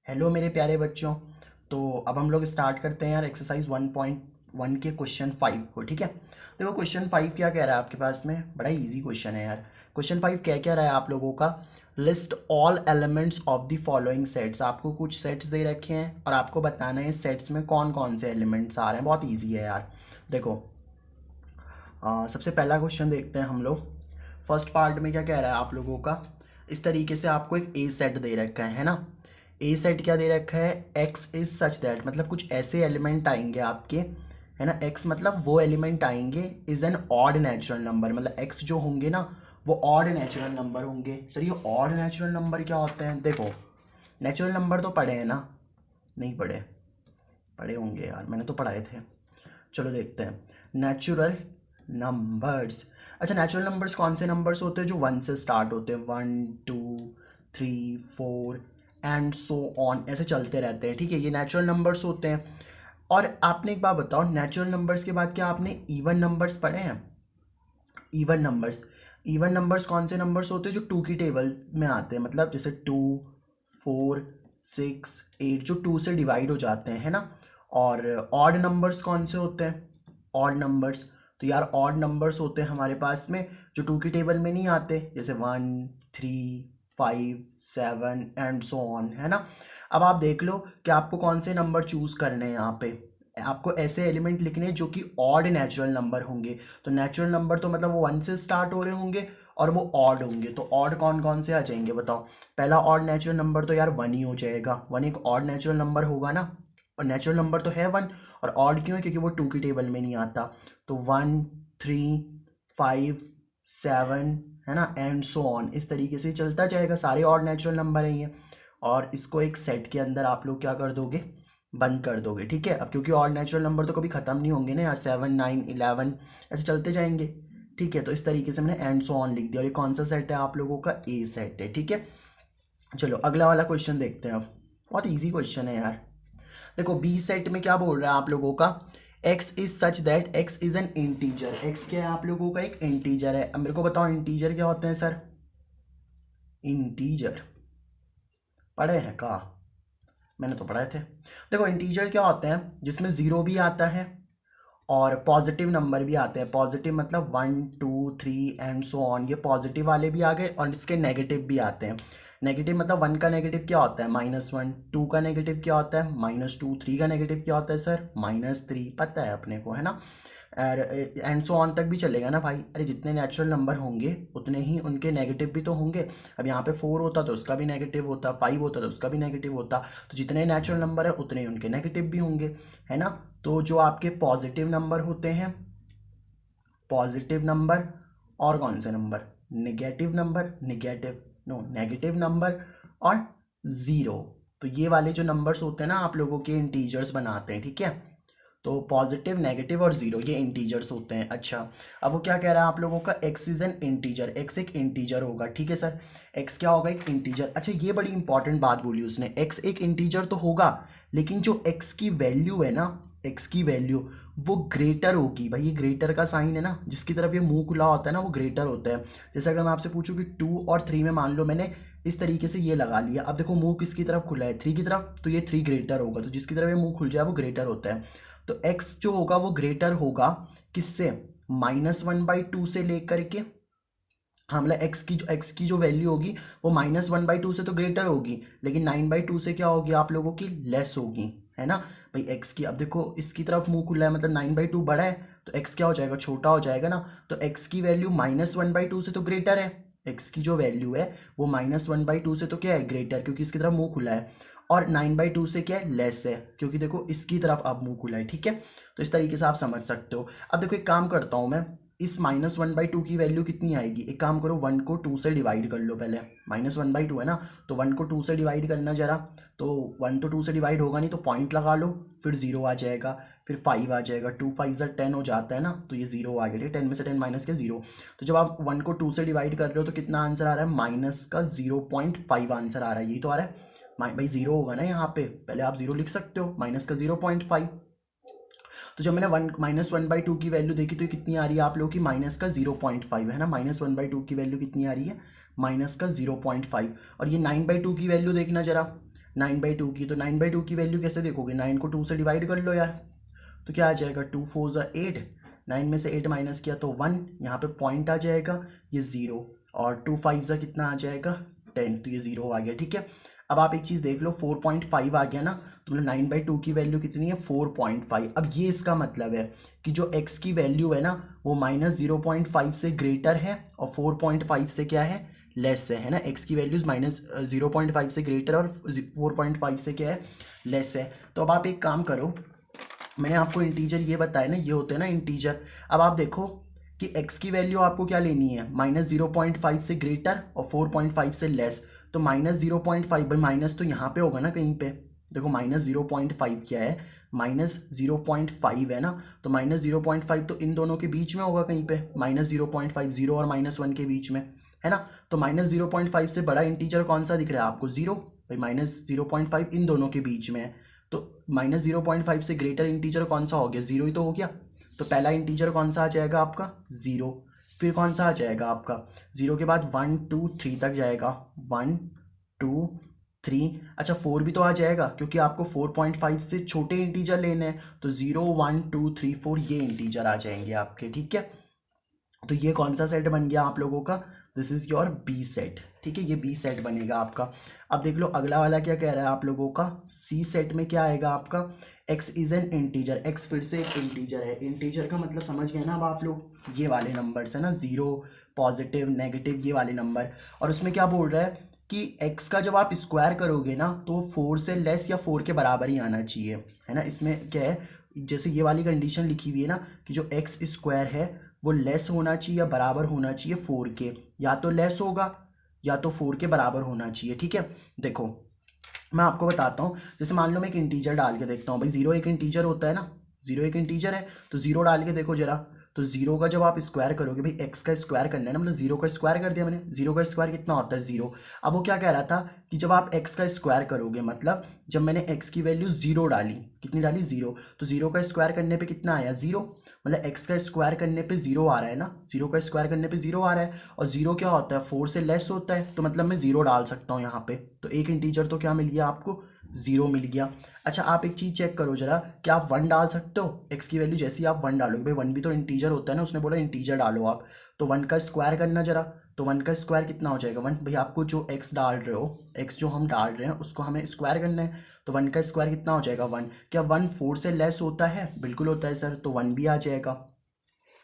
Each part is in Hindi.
हेलो मेरे प्यारे बच्चों। तो अब हम लोग स्टार्ट करते हैं यार एक्सरसाइज 1.1 के क्वेश्चन 5 को। ठीक है, देखो क्वेश्चन 5 क्या कह रहा है आपके पास में, बड़ा इजी क्वेश्चन है यार। क्वेश्चन 5 क्या क्या रहा है आप लोगों का, list all elements of the following sets. आपको कुछ सेट्स दे रखे हैं और आपको बताना है इस सेट्स में कौन कौन से एलिमेंट्स आ रहे हैं। बहुत ईजी है यार। देखो सबसे पहला क्वेश्चन देखते हैं हम लोग। फर्स्ट पार्ट में क्या कह रहा है आप लोगों का, इस तरीके से आपको एक ए सेट दे रखा है ना। ए सेट क्या दे रखा है, एक्स इज सच दैट, मतलब कुछ ऐसे एलिमेंट आएंगे आपके, है ना। एक्स मतलब वो एलिमेंट आएंगे is an odd natural number, मतलब एक्स जो होंगे ना वो ऑड नेचुरल नंबर होंगे। सर ये ऑड नेचुरल नंबर क्या होते हैं, देखो नेचुरल नंबर तो पढ़े हैं ना, नहीं पढ़े, पढ़े होंगे यार, मैंने तो पढ़ाए थे। चलो देखते हैं नेचुरल नंबर्स। अच्छा, नेचुरल नंबर्स कौन से नंबर्स होते हैं, जो 1 से स्टार्ट होते हैं, 1 2 3 4 एंड सो ऑन, ऐसे चलते रहते हैं। ठीक है, ये नेचुरल नंबर्स होते हैं। और आपने एक बात बताओ, नेचुरल नंबर्स के बाद क्या आपने इवन नंबर्स पढ़े हैं। इवन नंबर्स, इवन नंबर्स कौन से नंबर्स होते हैं, जो 2 की टेबल में आते हैं, मतलब जैसे 2 4 6 8, जो 2 से डिवाइड हो जाते हैं, है ना। और ऑड नंबर्स कौन से होते हैं, ऑड नंबर्स, तो यार ऑड नंबर्स होते हैं हमारे पास में जो 2 की टेबल में नहीं आते, जैसे 1 3 5 7 एंड सो ऑन, है ना। अब आप देख लो कि आपको कौन से नंबर चूज करने हैं। यहाँ पे आपको ऐसे एलिमेंट लिखने हैं जो कि ऑड नेचुरल नंबर होंगे। तो नेचुरल नंबर तो मतलब वो 1 से स्टार्ट हो रहे होंगे और वो ऑड होंगे। तो ऑड कौन कौन से आ जाएंगे बताओ। पहला ऑड नेचुरल नंबर तो यार 1 ही हो जाएगा, 1 एक ऑड नेचुरल नंबर होगा ना। और नेचुरल नंबर तो है 1, और ऑड क्यों है, क्योंकि वो 2 की टेबल में नहीं आता। तो 1 3 5 7, है ना, एंड सो ऑन, इस तरीके से चलता जाएगा, सारे ऑड नेचुरल नंबर हैं ये। और इसको एक सेट के अंदर आप लोग क्या कर दोगे, बंद कर दोगे। ठीक है, अब क्योंकि ऑड नेचुरल नंबर तो कभी ख़त्म नहीं होंगे ना यार, 7 9 11 ऐसे चलते जाएंगे। ठीक है, तो इस तरीके से मैंने एंड सो ऑन लिख दिया। और ये कौन सा सेट है आप लोगों का, ए सेट है। ठीक है, चलो अगला वाला क्वेश्चन देखते हैं। अब बहुत ईजी क्वेश्चन है यार। देखो बी सेट में क्या बोल रहा है आप लोगों का, x is such that x is an integer. x क्या है आप लोगों का, एक इंटीजर है। अब मेरे को बताओ इंटीजर क्या होते हैं सर, इंटीजर पढ़े हैं का, मैंने तो पढ़ाए थे। देखो इंटीजर क्या होते हैं, जिसमें ज़ीरो भी आता है और पॉजिटिव नंबर भी आते हैं। पॉजिटिव मतलब 1 2 3 एंड सो ऑन, ये पॉजिटिव वाले भी आ गए और इसके नेगेटिव भी आते हैं। नेगेटिव मतलब 1 का नेगेटिव क्या होता है, -1, 2 का नेगेटिव क्या होता है, -2, 3 का नेगेटिव क्या होता है सर, -3, पता है अपने को, है ना। और एंड सो ऑन तक भी चलेगा ना भाई। अरे जितने नेचुरल नंबर होंगे उतने ही उनके नेगेटिव भी तो होंगे। अब यहाँ पे 4 होता तो उसका भी नेगेटिव होता, 5 होता तो उसका भी नेगेटिव होता। तो जितने नेचुरल नंबर है उतने ही उनके नेगेटिव भी होंगे, है ना। तो जो आपके पॉजिटिव नंबर होते हैं, पॉजिटिव नंबर, और कौन से number, negative number, negative no negative number और ज़ीरो, तो ये वाले जो नंबर्स होते हैं ना आप लोगों के इंटीजर्स बनाते हैं। ठीक है, तो पॉजिटिव नेगेटिव और ज़ीरो ये इंटीजर्स होते हैं। अच्छा, अब वो क्या कह रहा है आप लोगों का, X is an integer, x एक इंटीजर होगा। ठीक है सर, एक्स क्या होगा, एक इंटीजर। अच्छा ये बड़ी इंपॉर्टेंट बात बोली उसने, एक्स एक इंटीजर तो होगा लेकिन जो एक्स की वैल्यू है ना, एक्स की वैल्यू वो ग्रेटर होगी। भाई ये ग्रेटर का साइन है ना, जिसकी तरफ ये मुंह खुला होता है ना वो ग्रेटर होता है। जैसे अगर मैं आपसे पूछूं कि 2 और 3 में, मान लो मैंने इस तरीके से ये लगा लिया, अब देखो मुंह किसकी तरफ खुला है, 3 की तरफ, तो ये 3 ग्रेटर होगा। तो जिसकी तरफ ये मुंह खुल जाए वो ग्रेटर होता है। तो x जो होगा वो ग्रेटर होगा किससे, -1/2 से लेकर के, हाँ मतलब x की जो वैल्यू होगी वो -1/2 से तो ग्रेटर होगी, लेकिन 9/2 से क्या होगी आप लोगों की, लेस होगी, है ना। भाई x की, अब देखो इसकी तरफ मुंह खुला है मतलब 9/2 बड़ा है, तो x क्या हो जाएगा, छोटा हो जाएगा ना। तो x की वैल्यू -1/2 से तो ग्रेटर है, x की जो वैल्यू है वो -1/2 से तो क्या है, ग्रेटर, क्योंकि इसकी तरफ मुंह खुला है। और 9/2 से क्या है, लेस है, क्योंकि देखो इसकी तरफ अब मुंह खुला है। ठीक है, तो इस तरीके से आप समझ सकते हो। अब देखो एक काम करता हूँ मैं, इस -1/2 की वैल्यू कितनी आएगी, एक काम करो 1 को 2 से डिवाइड कर लो पहले, -1/2 है ना, तो 1 को 2 से डिवाइड करना जरा। तो 1 तो 2 से डिवाइड होगा नहीं, तो पॉइंट लगा लो, फिर 0 आ जाएगा, फिर 5 आ जाएगा, 2 5 ज़ा 10 हो जाता है ना, तो ये 0 आ गया। 10 में से 10 माइनस के 0। तो जब आप 1 को 2 से डिवाइड कर रहे हो तो कितना आंसर आ रहा है, -0.5 आंसर आ रहा है, यही तो आ रहा है। भाई 0 होगा ना यहाँ पे, पहले आप 0 लिख सकते हो, -0.5। तो जब मैंने -1/2 की वैल्यू देखी तो ये कितनी आ रही है आप लोगों की, -0.5 है ना। -1/2 की वैल्यू कितनी आ रही है, -0.5। और ये 9/2 की वैल्यू देखना जरा, 9/2 की, तो 9/2 की वैल्यू कैसे देखोगे, 9 को 2 से डिवाइड कर लो यार, तो क्या आ जाएगा 2 4 ज़ा 8, 9 में से 8 माइनस किया तो 1, यहाँ पे पॉइंट आ जाएगा ये 0, और 2 5 ज़ा कितना आ जाएगा 10, तो ये 0 आ गया। ठीक है, अब आप एक चीज़ देख लो, 4.5 आ गया ना, तो मतलब 9/2 की वैल्यू कितनी है 4.5। अब ये इसका मतलब है कि जो x की वैल्यू है ना वो -0.5 से ग्रेटर है और 4.5 से क्या है लेस है ना, x की वैल्यूज -0.5 से ग्रेटर और 4.5 से क्या है लेस है। तो अब आप एक काम करो, मैंने आपको इंटीजर ये बताया ना, ये होते हैं ना इंटीजर। अब आप देखो कि x की वैल्यू आपको क्या लेनी है, -0.5 से ग्रेटर और 4.5 से लेस। तो -0.5 भाई माइनस तो यहाँ पे होगा ना कहीं पे, देखो -0.5 क्या है, -0.5 है ना, तो -0.5 तो इन दोनों के बीच में होगा कहीं पे, -0.5 0 और -1 के बीच में है ना। तो -0.5 से बड़ा इंटीजर कौन सा दिख रहा है आपको, 0, भाई -0.5 इन दोनों के बीच में है। तो -0.5 से ग्रेटर इंटीजर कौन सा हो गया, 0 ही तो हो गया। तो पहला इंटीजर कौन सा आ जाएगा आपका 0, फिर कौन सा आ जाएगा आपका 0 के बाद 1 2 3 तक जाएगा, 1 2 3, अच्छा 4 भी तो आ जाएगा क्योंकि आपको 4.5 से छोटे इंटीजर लेने हैं, तो 0 1 2 3 4 ये इंटीजर आ जाएंगे आपके। ठीक है, तो ये कौन सा सेट बन गया आप लोगों का, this is your B set. ठीक है, ये बी सेट बनेगा आपका। अब देख लो अगला वाला क्या कह रहा है आप लोगों का, सी सेट में क्या आएगा आपका, x is an integer, x फिर से एक इंटीजर है। इंटीजर का मतलब समझ गए ना अब आप लोग, ये वाले नंबर्स है ना, 0 पॉजिटिव नेगेटिव ये वाले नंबर। और उसमें क्या बोल रहा है कि x का जब आप स्क्वायर करोगे ना तो 4 से लेस या 4 के बराबर ही आना चाहिए, है ना। इसमें क्या है, जैसे ये वाली कंडीशन लिखी हुई है ना कि जो एक्स स्क्वायर है वो लेस होना चाहिए या बराबर होना चाहिए 4 के, या तो लेस होगा या तो 4 के बराबर होना चाहिए। ठीक है, देखो मैं आपको बताता हूँ, जैसे मान लो मैं एक इंटीजर डाल के देखता हूँ, भाई 0 एक इंटीजर होता है ना, 0 एक इंटीजर है, तो 0 डाल के देखो जरा, तो 0 का जब आप स्क्वायर करोगे, भाई x का स्क्वायर करना है ना, मतलब 0 का स्क्वायर कर दिया मैंने, 0 का स्क्वायर कितना होता है 0। अब वो क्या कह रहा था कि जब आप x का स्क्वायर करोगे, मतलब जब मैंने x की वैल्यू 0 डाली, कितनी डाली 0, तो 0 का स्क्वायर करने पे कितना आया 0, मतलब x का स्क्वायर करने पे 0 आ रहा है ना, 0 का स्क्वायर करने पे 0 आ रहा है, और 0 क्या होता है 4 से लेस होता है, तो मतलब मैं 0 डाल सकता हूँ यहाँ पे, तो एक इंटीजर तो क्या मिल गया आपको 0 मिल गया। अच्छा आप एक चीज़ चेक करो जरा, क्या आप 1 डाल सकते हो, x की वैल्यू जैसे ही आप 1 डालोगे, भाई 1 भी तो इंटीजर होता है ना, उसने बोला इंटीजर डालो आप, तो 1 का स्क्वायर करना जरा, तो 1 का स्क्वायर कितना हो जाएगा 1, भाई आपको जो x डाल रहे हो, x जो हम डाल रहे हैं उसको हमें स्क्वायर करना है, तो 1 का स्क्वायर कितना हो जाएगा 1। क्या 1 4 से लेस होता है, बिल्कुल होता है सर, तो 1 भी आ जाएगा।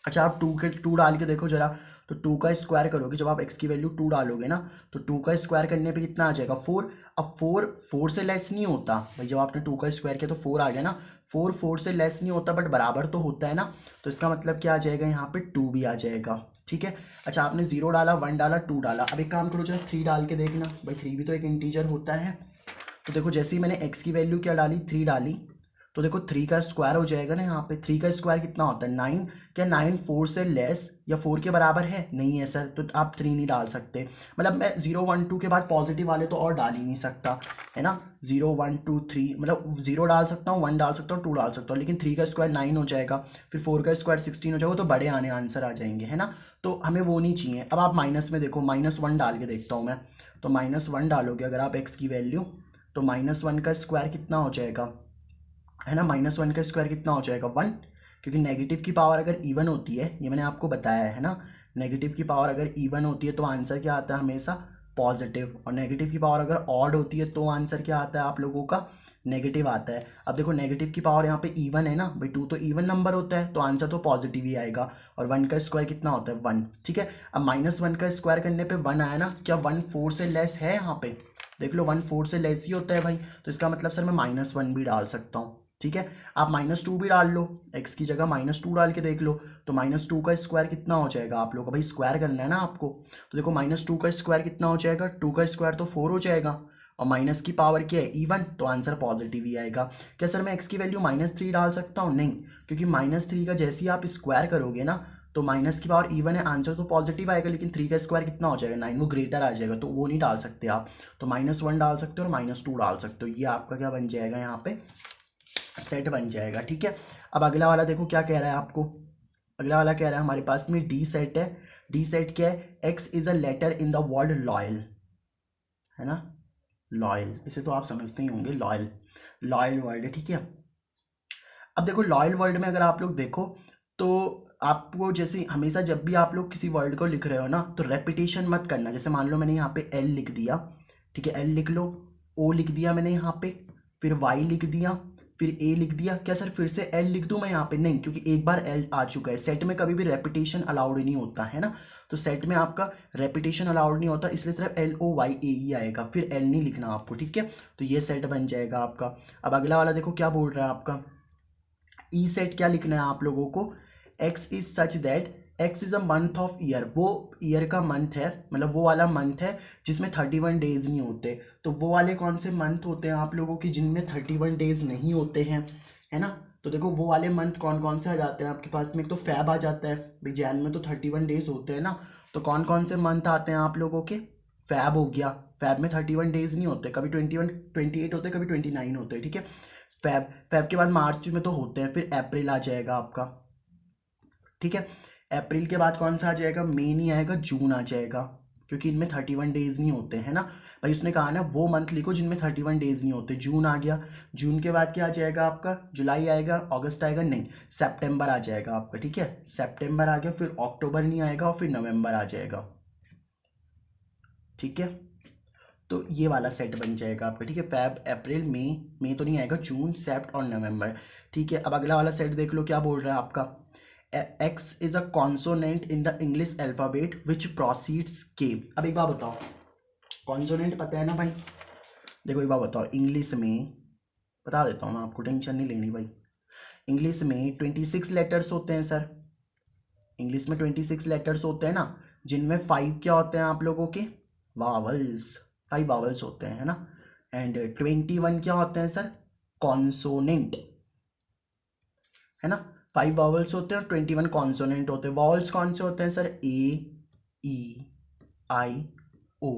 अच्छा आप 2 डाल के देखो जरा, तो 2 का स्क्वायर करोगे, जब आप x की वैल्यू 2 डालोगे ना, तो 2 का स्क्वायर करने पे कितना आ जाएगा 4। अब 4 से लेस नहीं होता भाई, जब आपने 2 का स्क्वायर किया तो 4 आ गया ना, 4 से लेस नहीं होता बट बराबर तो होता है ना, तो इसका मतलब क्या आ जाएगा यहाँ पे 2 भी आ जाएगा। ठीक है, अच्छा आपने 0 डाला 1 डाला 2 डाला, अब एक काम करो जरा 3 डाल के देखना, भाई 3 भी तो एक इंटीजर होता है। तो देखो जैसे ही मैंने x की वैल्यू क्या डाली 3 डाली, तो देखो 3 का स्क्वायर हो जाएगा ना, यहाँ पे 3 का स्क्वायर कितना होता है 9, क्या 9 4 से लेस या 4 के बराबर है, नहीं है सर, तो आप 3 नहीं डाल सकते, मतलब मैं 0 1 2 के बाद पॉजिटिव वाले तो और डाल ही नहीं सकता, है ना। 0 1 2 3 मतलब 0 डाल सकता हूँ, 1 डाल सकता हूँ, 2 डाल सकता हूँ, लेकिन 3 का स्क्वायर 9 हो जाएगा, फिर 4 का स्क्वायर 16 हो जाएगा, तो बड़े आने आंसर आ जाएंगे, है ना। तो हमें वो नहीं चाहिए। अब आप माइनस में देखो, -1 डाल के देखता हूँ मैं, तो -1 डालोगे अगर आप x की वैल्यू, तो -1 का स्क्वायर कितना हो जाएगा, है ना, -1 का स्क्वायर कितना हो जाएगा 1, क्योंकि नेगेटिव की पावर अगर इवन होती है, ये मैंने आपको बताया है ना, नेगेटिव की पावर अगर इवन होती है तो आंसर क्या आता है हमेशा पॉजिटिव, और नेगेटिव की पावर अगर ऑड होती है तो आंसर क्या आता है आप लोगों का नेगेटिव आता है। अब देखो नेगेटिव की पावर यहाँ पे इवन है ना भाई, 2 तो इवन नंबर होता है, तो आंसर तो पॉजिटिव ही आएगा, और 1 का स्क्वायर कितना होता है 1। ठीक है, अब -1 का स्क्वायर करने पे 1 आया ना, क्या 1 4 से लेस है यहाँ पे, देख लो 1 4 से लेस ही होता है भाई, तो इसका मतलब सर मैं -1 भी डाल सकता हूँ। ठीक है, आप -2 भी डाल लो, x की जगह -2 डाल के देख लो, तो -2 का स्क्वायर कितना हो जाएगा आप लोग का, भाई स्क्वायर करना है ना आपको, तो देखो -2 का स्क्वायर कितना हो जाएगा, 2 का स्क्वायर तो 4 हो जाएगा, और माइनस की पावर क्या है इवन, तो आंसर पॉजिटिव ही आएगा। क्या सर मैं x की वैल्यू -3 डाल सकता हूँ, नहीं, क्योंकि -3 का जैसे ही आप स्क्वायर करोगे ना, तो माइनस की पावर इवन है, आंसर तो पॉजिटिव आएगा, लेकिन 3 का स्क्वायर कितना हो जाएगा 9, वो ग्रेटर आ जाएगा, तो वो नहीं डाल सकते आप, तो -1 डाल सकते हो और -2 डाल सकते हो, ये आपका क्या बन जाएगा यहाँ पे सेट बन जाएगा। ठीक है, अब अगला वाला देखो क्या कह रहा है आपको, अगला वाला कह रहा है हमारे पास में डी सेट है। डी सेट क्या है, X is a letter in the word loyal, है ना, लॉयल, इसे तो आप समझते ही होंगे, लॉयल, लॉयल वर्ड है, ठीक है। अब देखो लॉयल वर्ड में अगर आप लोग देखो तो आपको जैसे हमेशा जब भी आप लोग किसी वर्ड को लिख रहे हो ना तो रेपिटेशन मत करना। जैसे मान लो मैंने यहाँ पे एल लिख दिया, ठीक है, एल लिख लो, ओ लिख दिया मैंने यहाँ पे, फिर वाई लिख दिया, फिर ए लिख दिया, क्या सर फिर से एल लिख दूँ मैं यहाँ पे? नहीं, क्योंकि एक बार एल आ चुका है। सेट में कभी भी रेपिटेशन अलाउड नहीं होता है ना, तो सेट में आपका रेपिटेशन अलाउड नहीं होता, इसलिए सिर्फ एल ओ वाई ए ही आएगा, फिर एल नहीं लिखना आपको, ठीक है। तो ये सेट बन जाएगा आपका। अब अगला वाला देखो क्या बोल रहा है आपका, ई सेट क्या लिखना है आप लोगों को, x is such that x is a month of year, वो ईयर का मंथ है, मतलब वो वाला मंथ है जिसमें 31 डेज नहीं होते। तो वो वाले कौन से मंथ होते हैं आप लोगों की जिनमें 31 डेज नहीं होते हैं, है ना। तो देखो वो वाले मंथ कौन कौन से आ जाते हैं आपके पास में, एक तो फैब आ जाता है भाई, जैन में तो 31 डेज होते हैं ना, तो कौन कौन से मंथ आते हैं आप लोगों के, फैब हो गया, फैब में 31 डेज नहीं होते, कभी 21 28 होते, कभी 29 होते, ठीक है। फैब, फैब के बाद मार्च में तो होते हैं, फिर अप्रैल आ जाएगा आपका, ठीक है। अप्रैल के बाद कौन सा आ जाएगा, मई नहीं आएगा, जून आ जाएगा, क्योंकि इनमें 31 डेज नहीं होते हैं ना भाई, उसने कहा ना वो मंथ लिखो जिनमें 31 डेज नहीं होते। जून आ गया, जून के बाद क्या आ जाएगा आपका, जुलाई आएगा, अगस्त आएगा, नहीं सितंबर आ जाएगा आपका, ठीक है, सितंबर आ गया, फिर अक्टूबर नहीं आएगा और फिर नवंबर आ जाएगा, ठीक है। तो ये वाला सेट बन जाएगा आपका, ठीक है, फैब अप्रैल मई, मई तो नहीं आएगा, जून सेप्ट और नवंबर, ठीक है। अब अगला वाला सेट देख लो क्या बोल रहा है आपका, x is a consonant in the English alphabet which proceeds के। अब एक बात बताओ, कॉन्सोनेंट पता है ना भाई, देखो एक बात बताओ, इंग्लिश में बता देता हूँ मैं आपको, टेंशन नहीं लेनी भाई। इंग्लिश में 26 लेटर्स होते हैं सर, इंग्लिश में 26 लेटर्स होते हैं ना, जिनमें 5 क्या होते हैं आप लोगों के, वावल्स, 5 वावल्स होते हैं, है ना। एंड 21 क्या होते हैं सर, कॉन्सोनेंट, है ना। 5 वावल्स होते हैं और 21 कॉन्सोनेंट होते हैं। वावल्स कौन से होते हैं sir, A E I O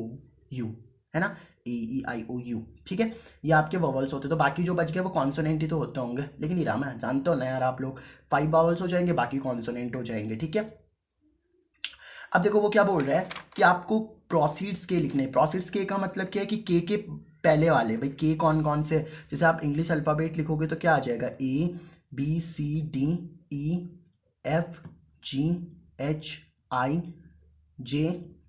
you, है ना, ए ई आई ओ यू, ठीक है, ये आपके वावल्स होते हैं। तो बाकी जो बच गए वो कॉन्सोनेंट ही तो होते होंगे, लेकिन इराम है जानते हो ना यार आप लोग, 5 वावल्स हो जाएंगे, बाकी कॉन्सोनेंट हो जाएंगे, ठीक है। अब देखो वो क्या बोल रहा है कि आपको प्रोसीड्स के लिखने हैं। प्रोसीड्स के का मतलब क्या है कि के पहले वाले, भाई के कौन कौन से, जैसे आप इंग्लिश अल्फ़ाबेट लिखोगे तो क्या आ जाएगा, A B C D E F G H I J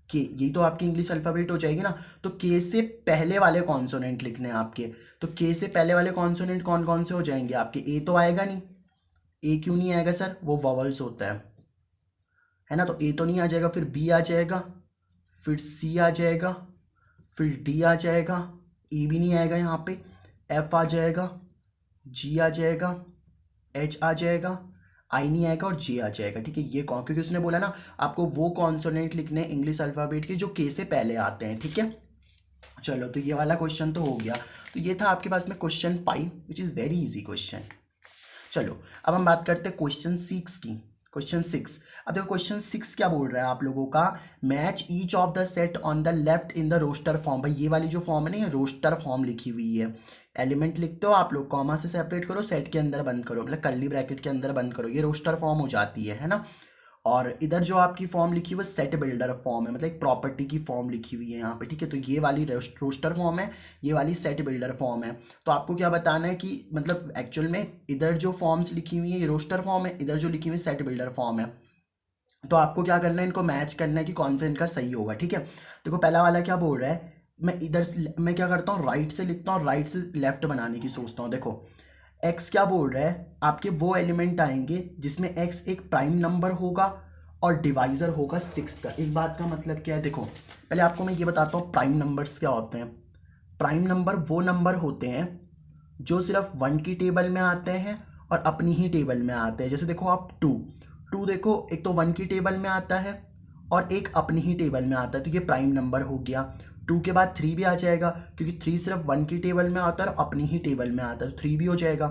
K, यही तो आपकी इंग्लिश अल्फ़ाबेट हो जाएगी ना। तो के से पहले वाले कॉन्सोनेंट लिखने हैं आपके, तो के से पहले वाले कॉन्सोनेंट कौन कौन से हो जाएंगे आपके, ए तो आएगा नहीं, ए क्यों नहीं आएगा सर, वो वॉवल्स होता है ना, तो ए तो नहीं आ जाएगा, फिर बी आ जाएगा, फिर सी आ जाएगा, फिर डी आ जाएगा, ई भी नहीं आएगा यहाँ पे, एफ आ जाएगा, जी आ जाएगा, एच आ जाएगा, आई नहीं आएगा और जे आ जाएगा, ठीक है। ये कौन, क्योंकि उसने बोला ना आपको वो कॉन्सोनेंट लिखने हैं इंग्लिश अल्फ़ाबेट के जो के से पहले आते हैं, ठीक है। चलो तो ये वाला क्वेश्चन तो हो गया। तो ये था आपके पास में question 5 which is very easy question. चलो अब हम बात करते हैं क्वेश्चन 6 की। क्वेश्चन 6, अब देखो क्वेश्चन 6 क्या बोल रहा है आप लोगों का, match each of the set on the left in the roster form. भाई ये वाली जो फॉर्म है ना, ये रोस्टर फॉर्म लिखी हुई है। एलिमेंट लिखते हो आप लोग, कॉमा से सेपरेट करो, सेट के अंदर बंद करो, मतलब कर्ली ब्रैकेट के अंदर बंद करो, ये रोस्टर फॉर्म हो जाती है ना। और इधर जो आपकी फॉर्म लिखी हुई है सेट बिल्डर फॉर्म है, मतलब एक प्रॉपर्टी की फॉर्म लिखी हुई है यहाँ पे, ठीक है। तो ये वाली रोस्टर फॉर्म है, ये वाली सेट बिल्डर फॉर्म है। तो आपको क्या बताना है कि मतलब एक्चुअल में इधर जो फॉर्म्स लिखी हुई है ये रोस्टर फॉर्म है, इधर जो लिखी हुई है सेट बिल्डर फॉर्म है। तो आपको क्या करना है, इनको मैच करना है कि कौन सा इनका सही होगा, ठीक है। देखो पहला वाला क्या बोल रहा है, मैं इधर से मैं क्या करता हूँ, राइट से लिखता हूँ, राइट से लेफ्ट बनाने की सोचता हूँ। देखो एक्स क्या बोल रहा है, आपके वो एलिमेंट आएंगे जिसमें एक्स एक प्राइम नंबर होगा और डिवाइज़र होगा 6 का। इस बात का मतलब क्या है, देखो पहले आपको मैं ये बताता हूँ प्राइम नंबर्स क्या होते हैं। प्राइम नंबर वो नंबर होते हैं जो सिर्फ 1 की टेबल में आते हैं और अपनी ही टेबल में आते हैं। जैसे देखो आप 2 देखो, एक तो 1 की टेबल में आता है और एक अपनी ही टेबल में आता है, तो ये प्राइम नंबर हो गया। 2 के बाद 3 भी आ जाएगा, क्योंकि 3 सिर्फ 1 की टेबल में आता है और अपनी ही टेबल में आता है, तो 3 भी हो जाएगा।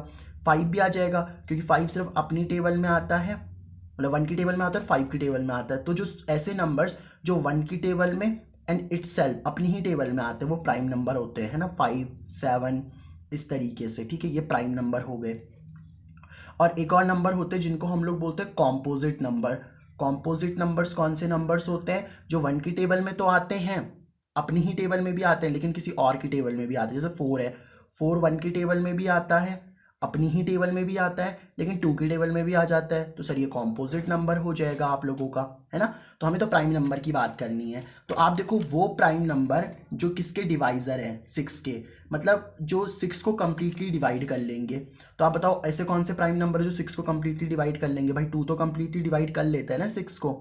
5 भी आ जाएगा, क्योंकि 5 सिर्फ अपनी टेबल में आता है, मतलब 1 की टेबल में आता है, 5 की टेबल में आता है। तो जो ऐसे नंबर्स जो 1 की टेबल में एंड इटसेल्फ अपनी ही टेबल में आते हैं वो प्राइम नंबर होते हैं ना, 5 7 इस तरीके से, ठीक है, ये प्राइम नंबर हो गए। और एक और नंबर होते हैं जिनको हम लोग बोलते हैं कॉम्पोजिट नंबर। कॉम्पोजिट नंबर्स कौन से नंबर्स होते हैं, जो 1 की टेबल में तो आते हैं अपनी ही टेबल में भी आते हैं लेकिन किसी और की टेबल में भी आते हैं। जैसे 4 है, 4 1 की टेबल में भी आता है, अपनी ही टेबल में भी आता है, लेकिन 2 की टेबल में भी आ जाता है। तो सर ये कॉम्पोजिट नंबर हो जाएगा आप लोगों का, है ना। तो हमें तो प्राइम नंबर की बात करनी है। तो आप देखो वो प्राइम नंबर जो किसके डिवाइज़र हैं, 6 के, मतलब जो 6 को कम्प्लीटली डिवाइड कर लेंगे। तो आप बताओ ऐसे कौन से प्राइम नंबर है जो 6 को कम्प्लीटली डिवाइड कर लेंगे। भाई 2 तो कम्प्लीटली डिवाइड कर लेता है ना 6 को,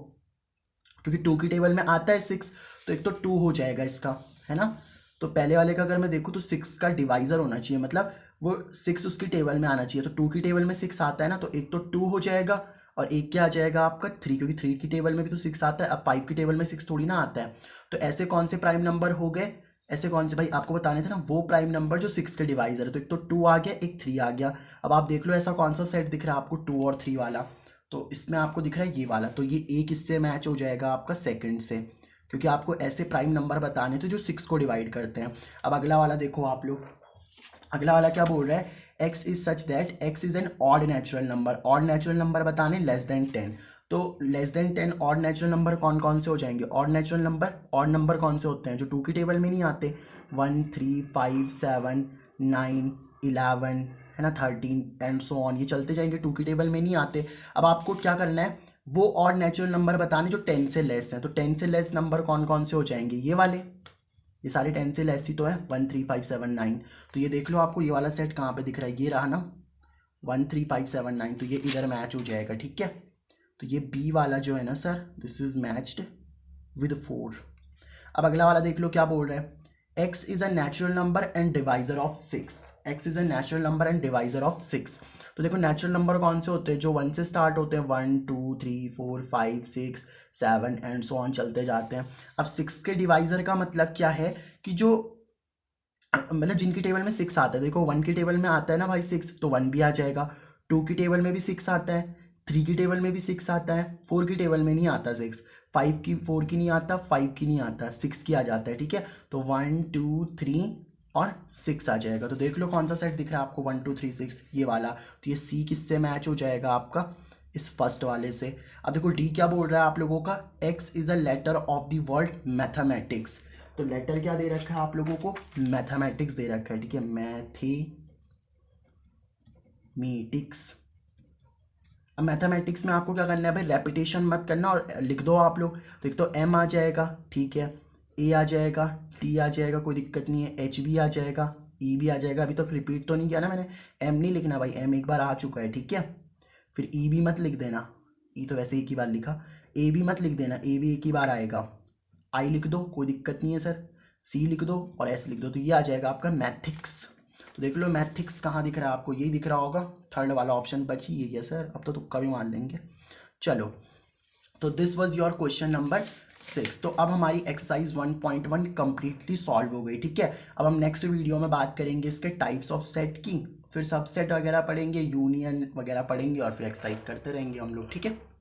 क्योंकि 2 की टेबल में आता है 6, तो एक तो 2 हो जाएगा इसका, है ना। तो पहले वाले का अगर मैं देखूँ तो 6 का डिवाइज़र होना चाहिए, मतलब वो 6 उसकी टेबल में आना चाहिए। तो 2 की टेबल में 6 आता है ना, तो एक तो 2 हो जाएगा और एक क्या आ जाएगा आपका 3, क्योंकि 3 की टेबल में भी तो 6 आता है। अब 5 की टेबल में 6 थोड़ी ना आता है। तो ऐसे कौन से प्राइम नंबर हो गए, ऐसे कौन से, भाई आपको बताने थे ना वो प्राइम नंबर जो 6 के डिवाइज़र है। तो एक तो 2 आ गया, एक 3 आ गया। अब आप देख लो ऐसा कौन सा सेट दिख रहा है आपको 2 और 3 वाला। तो इसमें आपको दिख रहा है ये वाला, तो ये एक इससे मैच हो जाएगा आपका सेकंड से, क्योंकि आपको ऐसे प्राइम नंबर बताने थे जो 6 को डिवाइड करते हैं। अब अगला वाला देखो आप लोग, अगला वाला क्या बोल रहा है, x is such that x is an odd natural number. Odd natural number बताने लेस देन 10। तो less than 10 odd natural number कौन कौन से हो जाएंगे। Odd natural number, odd number कौन से होते हैं जो 2 की टेबल में नहीं आते, 1 3 5 7 9 11, है ना, 13 एंड सो ऑन, ये चलते जाएंगे, 2 की टेबल में नहीं आते। अब आपको क्या करना है, वो ऑड नेचुरल नंबर बताने जो 10 से लेस हैं। तो 10 से लेस नंबर कौन कौन से हो जाएंगे, ये वाले, ये सारे 10 से लेस ही तो है, 1 3 5 7 9। तो ये देख लो आपको ये वाला सेट कहाँ पे दिख रहा है, ये रहा ना 1 3 5 7 9, तो ये इधर मैच हो जाएगा, ठीक है। तो ये बी वाला जो है ना sir, this is matched with 4। अब अगला वाला देख लो क्या बोल रहा है, x is a natural number and divisor of 6। x is a natural number and divisor of 6। तो देखो नेचुरल नंबर कौन से होते हैं जो 1 से स्टार्ट होते हैं, 1 2 3 4 5 6 7 एंड सो ऑन चलते जाते हैं। अब 6 के डिवाइजर का मतलब क्या है कि जो मतलब जिनकी टेबल में 6 आता है, देखो 1 की टेबल में आता है ना भाई 6, तो 1 भी आ जाएगा। 2 की टेबल में भी 6 आता है, 3 की टेबल में भी 6 आता है, 4 की टेबल में नहीं आता 6, 5 की 4 की नहीं आता, 5 की नहीं आता, 6 की आ जाता है, ठीक है। तो 1 2 3 और 6 आ जाएगा। तो देख लो कौन सा सेट दिख रहा है आपको, 1 2 3 6, ये वाला। तो ये सी किससे मैच हो जाएगा आपका, इस फर्स्ट वाले से। अब देखो डी क्या बोल रहा है आप लोगों का, X is a letter of the word mathematics. तो लेटर क्या दे रखा है आप लोगों को, मैथमेटिक्स दे रखा है, ठीक है, मैथमेटिक्स। अब मैथमेटिक्स में आपको क्या करना है भाई, रेपिटेशन मत करना और लिख दो आप लोग। तो एक तो एम आ जाएगा, ठीक है, ए आ जाएगा, टी आ जाएगा, कोई दिक्कत नहीं है, एच भी आ जाएगा, ई भी आ जाएगा। अभी तक रिपीट तो नहीं किया ना मैंने, एम नहीं लिखना भाई, एम एक बार आ चुका है, ठीक है। फिर ई भी मत लिख देना, ई तो वैसे एक ही बार लिखा। ए भी मत लिख देना, ए भी एक ही बार आएगा। आई लिख दो, कोई दिक्कत नहीं है सर, सी लिख दो और एस लिख दो। तो ये आ जाएगा आपका मैथिक्स। तो देख लो मैथिक्स कहाँ दिख रहा है आपको, यही दिख रहा होगा, थर्ड वाला ऑप्शन बच ही है सर। अब तो तुक्का भी मान लेंगे, चलो। तो this was your question number 6। तो अब हमारी एक्सरसाइज 1.1 कंप्लीटली सॉल्व हो गई, ठीक है। अब हम नेक्स्ट वीडियो में बात करेंगे इसके टाइप्स ऑफ सेट की, फिर सबसेट वगैरह पढ़ेंगे, यूनियन वगैरह पढ़ेंगे और फिर एक्सरसाइज करते रहेंगे हम लोग, ठीक है।